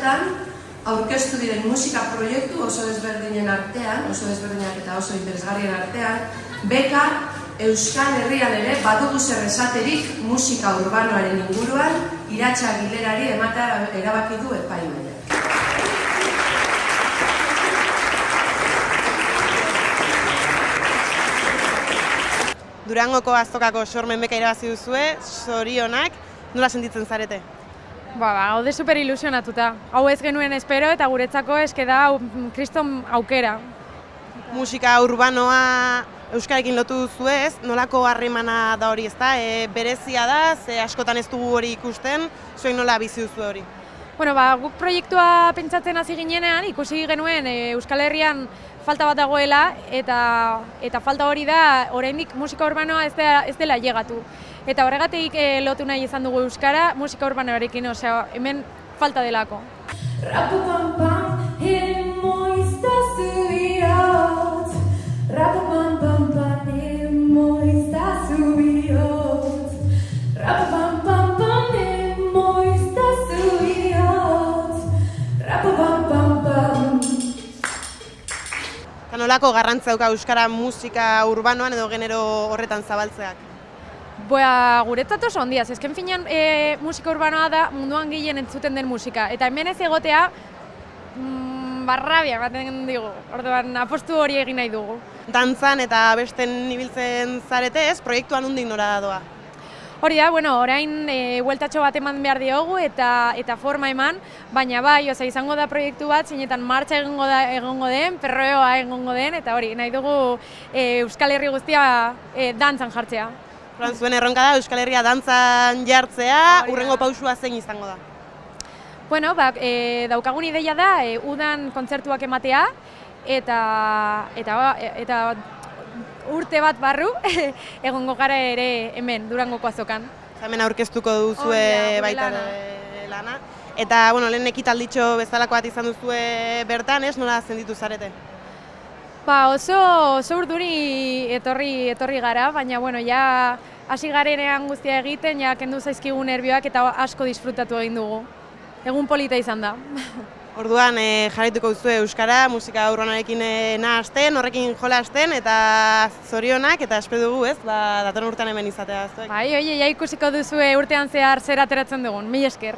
urteotan aurkeztu diren musika proiektu oso desberdinen artean, oso desberdinak eta oso interesgarrien artean, beka Euskal Herrian ere badugu zer esaterik musika urbanoaren inguruan Iratxa Aguilerari ematea erabaki du epaimahaiak. Durangoko azokako sormen beka irabazi duzue, zorionak, nola sentitzen zarete? Gaude super ilusionatuta. Hau ez genuen espero eta guretzako eske da kriston aukera. Musika urbanoa euskararekin lotu duzu ez, nolako harremana da hori ezta? Berezia da, ze askotan ez dugu hori ikusten, zuek nola bizi duzu hori? Guk proiektua pentsatzen hasi ginenean, ikusi genuen Euskal Herrian falta bat dagoela eta falta hori da oraindik musika urbanoa ez dela llegatu. Eta horregatik lotu nahi izan dugu euskara musika urbanoarekin, osea, hemen falta delako. Nolako garrantzia dauka euskara musika urbanoan edo genero horretan zabaltzeak? Guretzat oso handia, ezken finean musika urbanoa da munduan gehien entzuten den musika. Eta hemen ez egotea, barrabia baten digu, orduan apostu hori egin nahi dugu. Dantzan eta abesten ibiltzen zarete ez, proiektuan nondik nora doa? Hori da, orain bueltatxo bat eman behar diogu eta forma eman, baina bai, izango da proiektu bat, zeinetan martxa egongo den, perroeoa egongo den, eta hori, nahi dugu Euskal Herri guztia dantzan jartzea. Zuen erronka da Euskal Herria dantzan jartzea, hurrengo pausua zein izango da? Daukagun ideia da, udan kontzertuak ematea, eta urte bat barru, egongo gara ere hemen, Durangoko azokan. Hemen aurkeztuko duzue baita lana. Eta, lehen ekitalditxo bezalako bat izan duzue bertan, ez nola zenditu zarete? Oso urduri etorri gara, baina, ja hasi garenean guztia egiten, ja kendu zaizkigu nervioak eta asko disfrutatu egin dugu. Egun polita izan da. Orduan jarraituko duzue euskara, musika urbanoarekin nahasten, horrekin jolasten eta zorionak eta espero dugu ez, datorren urtean hemen izatea. Ja ikusiko duzue urtean zehar zer ateratzen dugun, mila esker.